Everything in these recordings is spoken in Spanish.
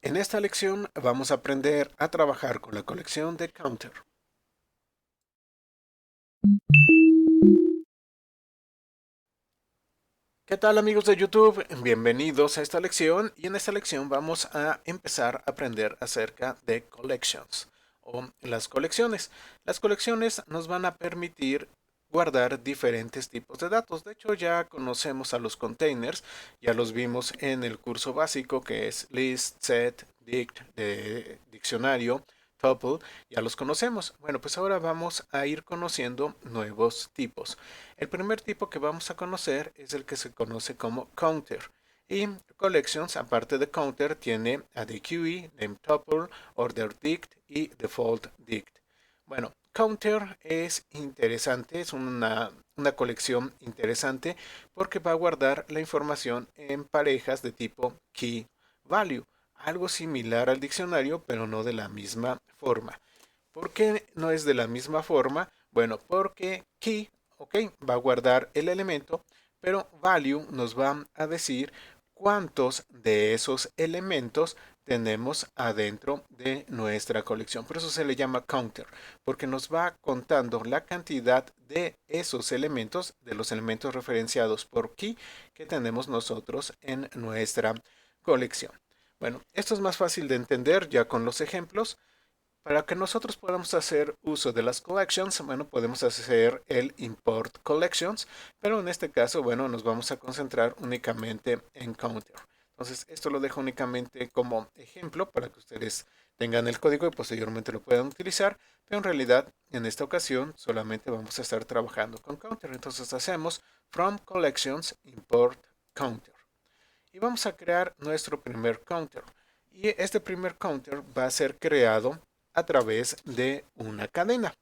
En esta lección vamos a aprender a trabajar con la colección de counter. ¿Qué tal amigos de YouTube? Bienvenidos a esta lección y en esta lección vamos a empezar a aprender acerca de collections o las colecciones. Las colecciones nos van a permitir guardar diferentes tipos de datos. De hecho ya conocemos a los containers, ya los vimos en el curso básico que es list, set, dict, de diccionario, tuple, ya los conocemos. Bueno, pues ahora vamos a ir conociendo nuevos tipos. El primer tipo que vamos a conocer es el que se conoce como counter. Y collections, aparte de counter, tiene a DQE, name tuple, order dict y default dict. Bueno, counter es interesante, es una colección interesante porque va a guardar la información en parejas de tipo key value, algo similar al diccionario, pero no de la misma forma. ¿Por qué no es de la misma forma? Bueno, porque key, ok, va a guardar el elemento, pero value nos va a decir cuántos de esos elementos tenemos adentro de nuestra colección. Por eso se le llama counter, porque nos va contando la cantidad de esos elementos, de los elementos referenciados por key que tenemos nosotros en nuestra colección. Bueno, esto es más fácil de entender ya con los ejemplos. Para que nosotros podamos hacer uso de las collections, bueno, podemos hacer el import collections, pero en este caso, bueno, nos vamos a concentrar únicamente en counter. Entonces, esto lo dejo únicamente como ejemplo para que ustedes tengan el código y posteriormente lo puedan utilizar, pero en realidad, en esta ocasión, solamente vamos a estar trabajando con counter. Entonces, hacemos from collections import counter y vamos a crear nuestro primer counter. Y este primer counter va a ser creado a través de una cadena.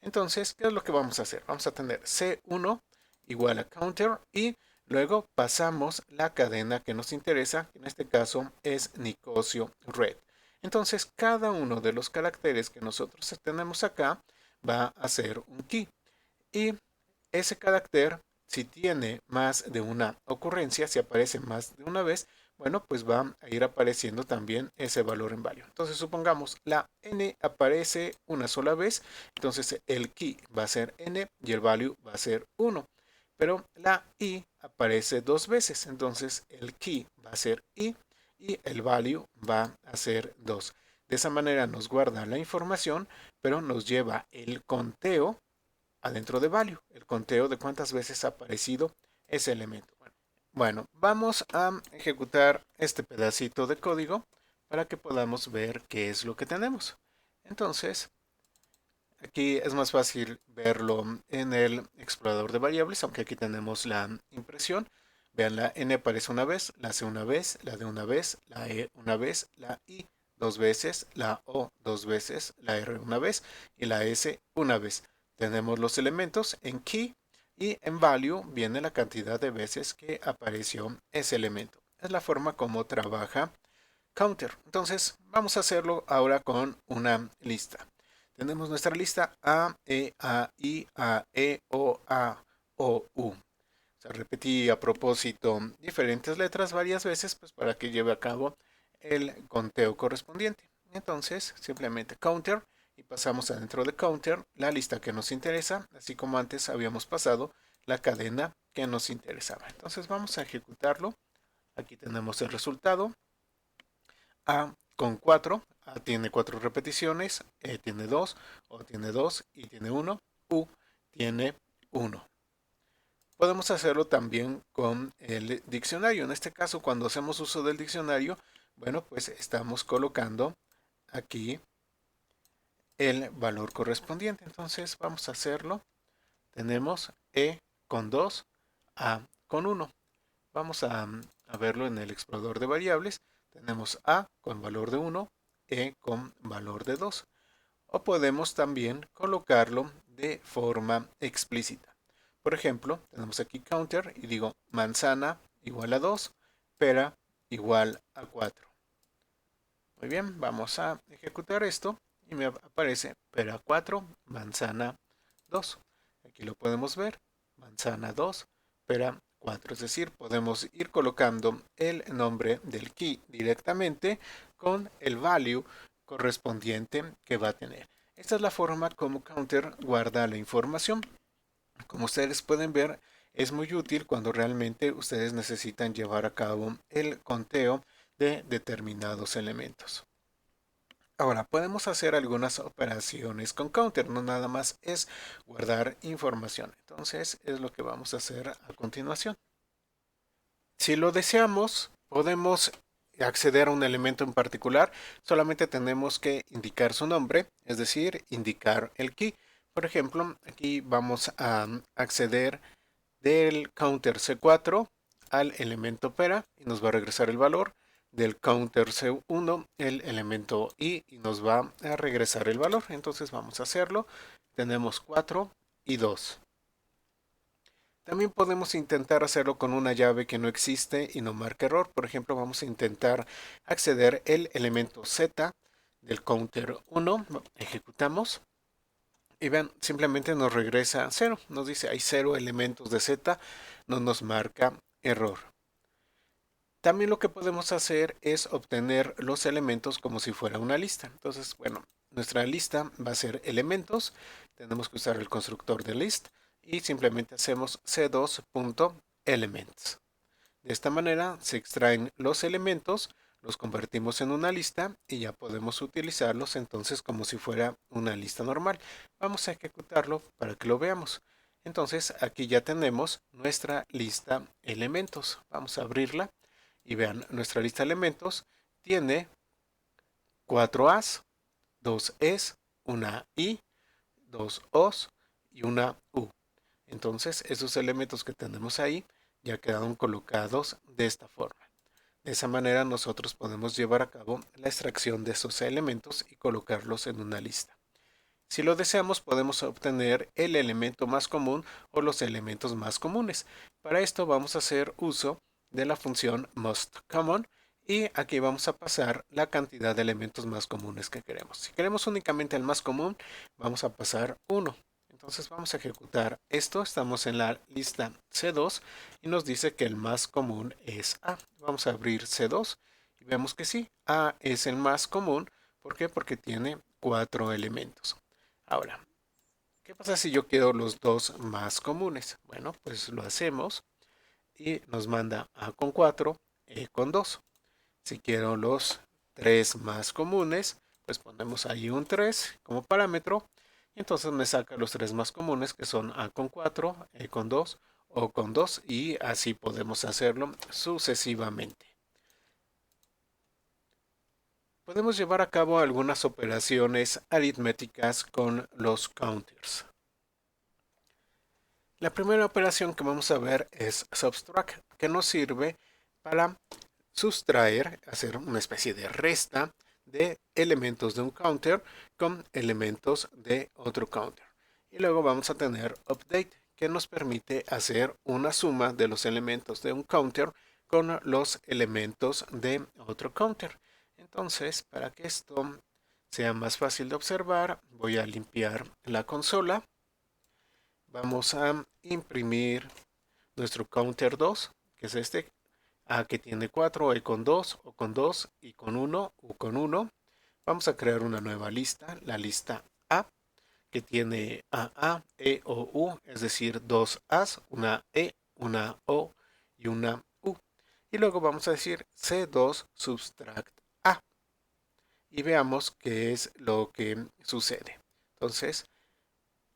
Entonces, ¿qué es lo que vamos a hacer? Vamos a tener C1 igual a counter y luego pasamos la cadena que nos interesa, que en este caso es Nicosio Red. Entonces, cada uno de los caracteres que nosotros tenemos acá va a ser un key. Y ese carácter, si tiene más de una ocurrencia, si aparece más de una vez, bueno, pues va a ir apareciendo también ese valor en value. Entonces, supongamos la n aparece una sola vez, entonces el key va a ser n y el value va a ser 1. Pero la i aparece dos veces, entonces el key va a ser i y el value va a ser 2. De esa manera nos guarda la información, pero nos lleva el conteo adentro de value, el conteo de cuántas veces ha aparecido ese elemento. Bueno, vamos a ejecutar este pedacito de código para que podamos ver qué es lo que tenemos. Entonces, aquí es más fácil verlo en el explorador de variables, aunque aquí tenemos la impresión. Vean, la n aparece una vez, la c una vez, la d una vez, la e una vez, la i dos veces, la o dos veces, la r una vez y la s una vez. Tenemos los elementos en key y en value viene la cantidad de veces que apareció ese elemento. Es la forma como trabaja counter. Entonces vamos a hacerlo ahora con una lista. Tenemos nuestra lista A, E, A, I, A, E, O, A, O, U. O sea, repetí a propósito diferentes letras varias veces pues para que lleve a cabo el conteo correspondiente. Entonces, simplemente counter y pasamos adentro de counter la lista que nos interesa, así como antes habíamos pasado la cadena que nos interesaba. Entonces vamos a ejecutarlo. Aquí tenemos el resultado. A con 4, A tiene 4 repeticiones, E tiene 2, O tiene 2 y tiene 1, U tiene 1. Podemos hacerlo también con el diccionario. En este caso, cuando hacemos uso del diccionario, bueno, pues estamos colocando aquí el valor correspondiente. Entonces vamos a hacerlo. Tenemos E con 2, A con 1. Vamos a verlo en el explorador de variables. Tenemos A con valor de 1, E con valor de 2. O podemos también colocarlo de forma explícita. Por ejemplo, tenemos aquí counter y digo manzana igual a 2, pera igual a 4. Muy bien, vamos a ejecutar esto y me aparece pera 4, manzana 2. Aquí lo podemos ver, manzana 2, pera 4. Es decir, podemos ir colocando el nombre del key directamente con el value correspondiente que va a tener. Esta es la forma como Counter guarda la información. Como ustedes pueden ver, es muy útil cuando realmente ustedes necesitan llevar a cabo el conteo de determinados elementos. Ahora, podemos hacer algunas operaciones con Counter, no nada más es guardar información. Entonces, es lo que vamos a hacer a continuación. Si lo deseamos, podemos acceder a un elemento en particular. Solamente tenemos que indicar su nombre, es decir, indicar el key. Por ejemplo, aquí vamos a acceder del counter C4 al elemento opera y nos va a regresar el valor. Del counter C1 el elemento I y nos va a regresar el valor. Entonces vamos a hacerlo. Tenemos 4 y 2. También podemos intentar hacerlo con una llave que no existe y no marca error. Por ejemplo, vamos a intentar acceder el elemento Z del counter 1. Ejecutamos. Y vean, simplemente nos regresa 0. Nos dice hay 0 elementos de Z. No nos marca error. También lo que podemos hacer es obtener los elementos como si fuera una lista. Entonces, bueno, nuestra lista va a ser elementos. Tenemos que usar el constructor de list y simplemente hacemos c2.elements. De esta manera se extraen los elementos, los convertimos en una lista y ya podemos utilizarlos entonces como si fuera una lista normal. Vamos a ejecutarlo para que lo veamos. Entonces aquí ya tenemos nuestra lista elementos. Vamos a abrirla y vean, nuestra lista elementos tiene 4 A's, 2 E's, una I, 2 O's y una U. Entonces, esos elementos que tenemos ahí ya quedaron colocados de esta forma. De esa manera nosotros podemos llevar a cabo la extracción de esos elementos y colocarlos en una lista. Si lo deseamos, podemos obtener el elemento más común o los elementos más comunes. Para esto vamos a hacer uso de la función mostCommon y aquí vamos a pasar la cantidad de elementos más comunes que queremos. Si queremos únicamente el más común, vamos a pasar 1. Entonces vamos a ejecutar esto. Estamos en la lista C2 y nos dice que el más común es A. Vamos a abrir C2 y vemos que sí, A es el más común. ¿Por qué? Porque tiene 4 elementos. Ahora, ¿qué pasa si yo quiero los dos más comunes? Bueno, pues lo hacemos y nos manda A con 4, E con 2. Si quiero los 3 más comunes, pues ponemos ahí un 3 como parámetro. Y entonces me saca los 3 más comunes que son A con 4, E con 2, O con 2 y así podemos hacerlo sucesivamente. Podemos llevar a cabo algunas operaciones aritméticas con los counters. La primera operación que vamos a ver es subtract, que nos sirve para sustraer, hacer una especie de resta de elementos de un counter con elementos de otro counter. Y luego vamos a tener update, que nos permite hacer una suma de los elementos de un counter con los elementos de otro counter. Entonces, para que esto sea más fácil de observar, voy a limpiar la consola. Vamos a imprimir nuestro counter 2, que es este, A que tiene 4, E con 2, O con 2, I con 1, U con 1. Vamos a crear una nueva lista, la lista A, que tiene AA, E, O, U, es decir, dos A's, una E, una O y una U. Y luego vamos a decir C2 subtract A. Y veamos qué es lo que sucede. Entonces,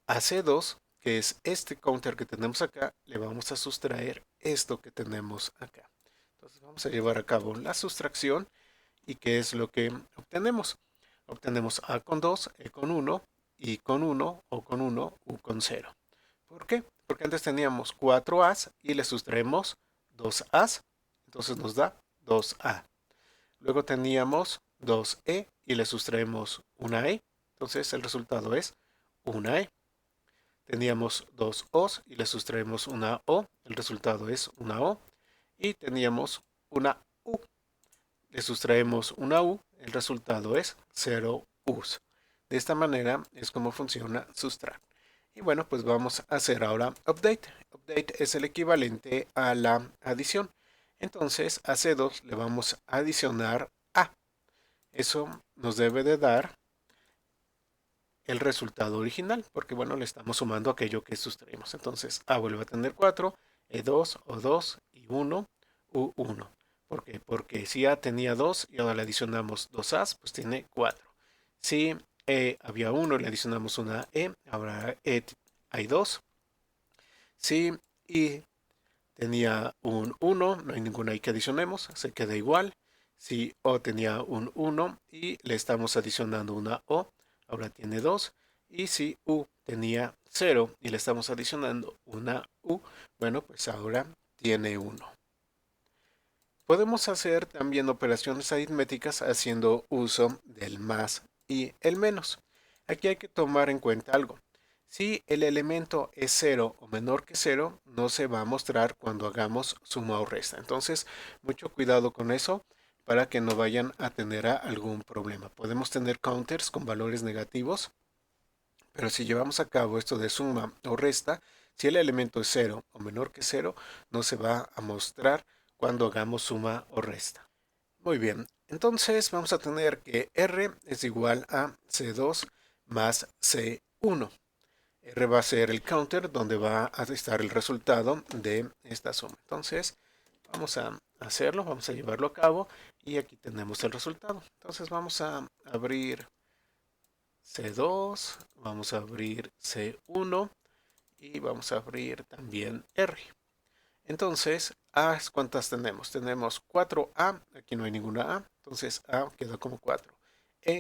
a C2, que es este counter que tenemos acá, le vamos a sustraer esto que tenemos acá. Entonces vamos a llevar a cabo la sustracción y qué es lo que obtenemos. Obtenemos A con 2, E con 1, I con 1, O con 1, U con 0. ¿Por qué? Porque antes teníamos 4 A's y le sustraemos 2 A's, entonces nos da 2A. Luego teníamos 2E y le sustraemos una E, entonces el resultado es una E. Teníamos 2 O's y le sustraemos una O, el resultado es una O. Y teníamos una U, le sustraemos una U, el resultado es 0 U's. De esta manera es como funciona subtract. Y bueno, pues vamos a hacer ahora update. Update es el equivalente a la adición. Entonces a C2 le vamos a adicionar A. Eso nos debe de dar el resultado original, porque bueno, le estamos sumando aquello que sustraímos. Entonces A vuelve a tener 4, E2, O2 y 1, U1. ¿Por qué? Porque si A tenía 2 y ahora le adicionamos 2 A's, pues tiene 4. Si E había 1 y le adicionamos una E, ahora E hay 2. Si I tenía un 1, no hay ninguna I que adicionemos, se queda igual. Si O tenía un 1 y le estamos adicionando una O, ahora tiene 2. Y si U tenía 0 y le estamos adicionando una U, bueno, pues ahora tiene 1. Podemos hacer también operaciones aritméticas haciendo uso del más y el menos. Aquí hay que tomar en cuenta algo. Si el elemento es 0 o menor que 0, no se va a mostrar cuando hagamos suma o resta. Entonces, mucho cuidado con eso para que no vayan a tener algún problema. Podemos tener counters con valores negativos, pero si llevamos a cabo esto de suma o resta, si el elemento es 0 o menor que 0, no se va a mostrar cuando hagamos suma o resta. Muy bien, entonces vamos a tener que R es igual a C2 más C1. R va a ser el counter donde va a estar el resultado de esta suma. Entonces vamos a hacerlo, vamos a llevarlo a cabo y aquí tenemos el resultado. Entonces vamos a abrir C2, vamos a abrir C1 y vamos a abrir también R. Entonces, A, ¿cuántas tenemos? Tenemos 4A, aquí no hay ninguna A, entonces A queda como 4.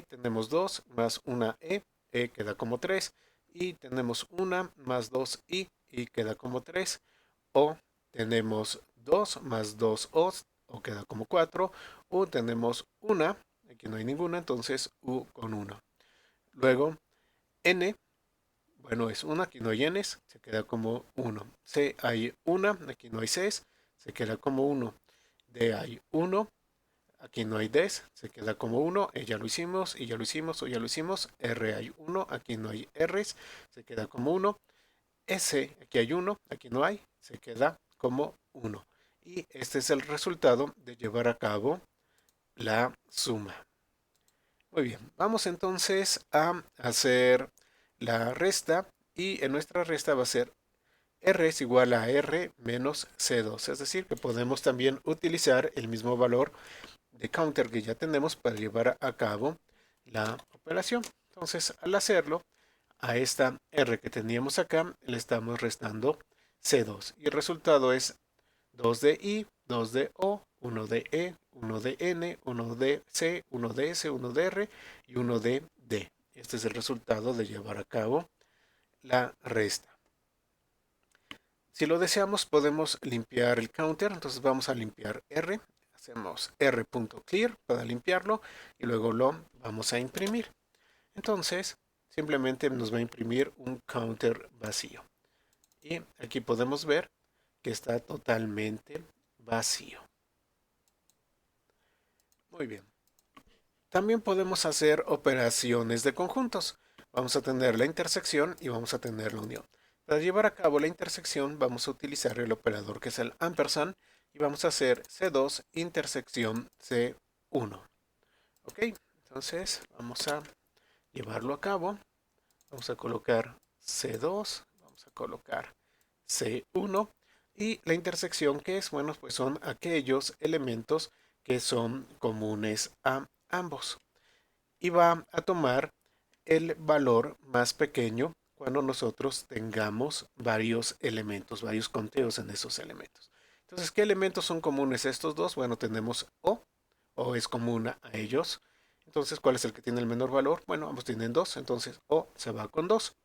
Tenemos 2 más una E queda como 3. Y tenemos una más 2I y queda como 3. O tenemos 2 más 2 O queda como 4. U tenemos una, aquí no hay ninguna, entonces U con 1. Luego, N, bueno, es una, aquí no hay n's, se queda como 1. C hay una, aquí no hay c's, se queda como 1. D hay 1, aquí no hay d's, se queda como 1. Ya lo hicimos, y ya lo hicimos, o ya lo hicimos. R hay 1, aquí no hay r's, se queda como 1. S, aquí hay 1, aquí no hay, se queda como 1. Y este es el resultado de llevar a cabo la suma. Muy bien, vamos entonces a hacer la resta y en nuestra resta va a ser R es igual a R menos C2, es decir, que podemos también utilizar el mismo valor de counter que ya tenemos para llevar a cabo la operación. Entonces, al hacerlo, a esta R que teníamos acá le estamos restando C2 y el resultado es 2 de I, 2 de O, 1 de E, 1 de N, 1 de C, 1 de S, 1 de R y 1 de D. Este es el resultado de llevar a cabo la resta. Si lo deseamos podemos limpiar el counter, entonces vamos a limpiar R, hacemos R.clear para limpiarlo y luego lo vamos a imprimir. Entonces simplemente nos va a imprimir un counter vacío. Y aquí podemos ver que está totalmente vacío. Muy bien. También podemos hacer operaciones de conjuntos. Vamos a tener la intersección y vamos a tener la unión. Para llevar a cabo la intersección vamos a utilizar el operador que es el ampersand y vamos a hacer C2 intersección C1. Ok, entonces vamos a llevarlo a cabo. Vamos a colocar C2, vamos a colocar C1 y la intersección que es, bueno, pues son aquellos elementos que son comunes a ambos. Y va a tomar el valor más pequeño cuando nosotros tengamos varios elementos, varios conteos en esos elementos. Entonces, ¿qué elementos son comunes a estos dos? Bueno, tenemos O es común a ellos. Entonces, ¿cuál es el que tiene el menor valor? Bueno, ambos tienen 2, entonces O se va con 2.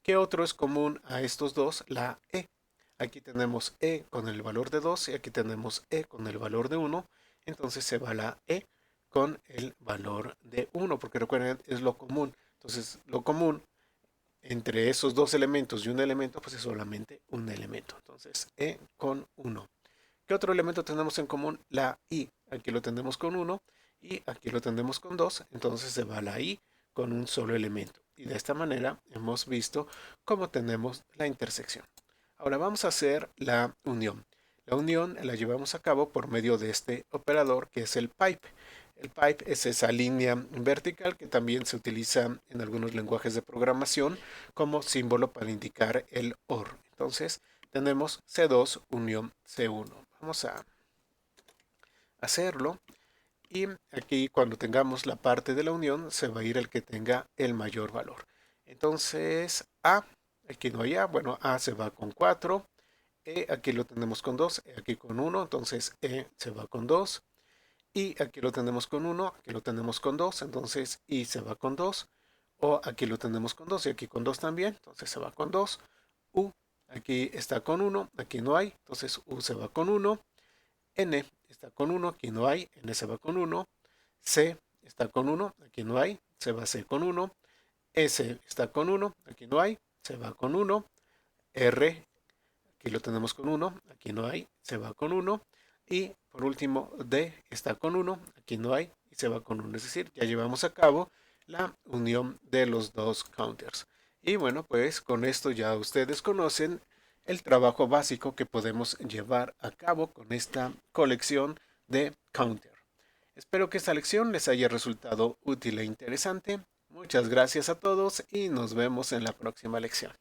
¿Qué otro es común a estos dos? La E. Aquí tenemos E con el valor de 2 y aquí tenemos E con el valor de 1. Entonces se va la E con el valor de 1, porque recuerden, es lo común. Entonces, lo común entre esos dos elementos y un elemento, pues es solamente un elemento. Entonces, E con 1. ¿Qué otro elemento tenemos en común? La I. Aquí lo tenemos con 1 y aquí lo tenemos con 2. Entonces se va la I con un solo elemento. y de esta manera hemos visto cómo tenemos la intersección. Ahora vamos a hacer la unión. La unión la llevamos a cabo por medio de este operador que es el pipe. El pipe es esa línea vertical que también se utiliza en algunos lenguajes de programación como símbolo para indicar el OR. Entonces tenemos C2 unión C1. Vamos a hacerlo y aquí cuando tengamos la parte de la unión se va a ir el que tenga el mayor valor. Entonces A, aquí no hay A, bueno A se va con 4, E aquí lo tenemos con 2, E aquí con 1, entonces E se va con 2, y aquí lo tenemos con 1, aquí lo tenemos con 2, entonces I se va con 2, O aquí lo tenemos con 2 y aquí con 2 también, entonces se va con 2, U aquí está con 1, aquí no hay, entonces U se va con 1, N está con 1, aquí no hay, N se va con 1, C está con 1, aquí no hay, se va C con 1, S está con 1, aquí no hay, se va con 1, R, aquí lo tenemos con 1, aquí no hay, se va con 1, y por último D está con 1, aquí no hay, y se va con 1, es decir, ya llevamos a cabo la unión de los dos counters. Y bueno, pues con esto ya ustedes conocen el trabajo básico que podemos llevar a cabo con esta colección de counter. Espero que esta lección les haya resultado útil e interesante. Muchas gracias a todos y nos vemos en la próxima lección.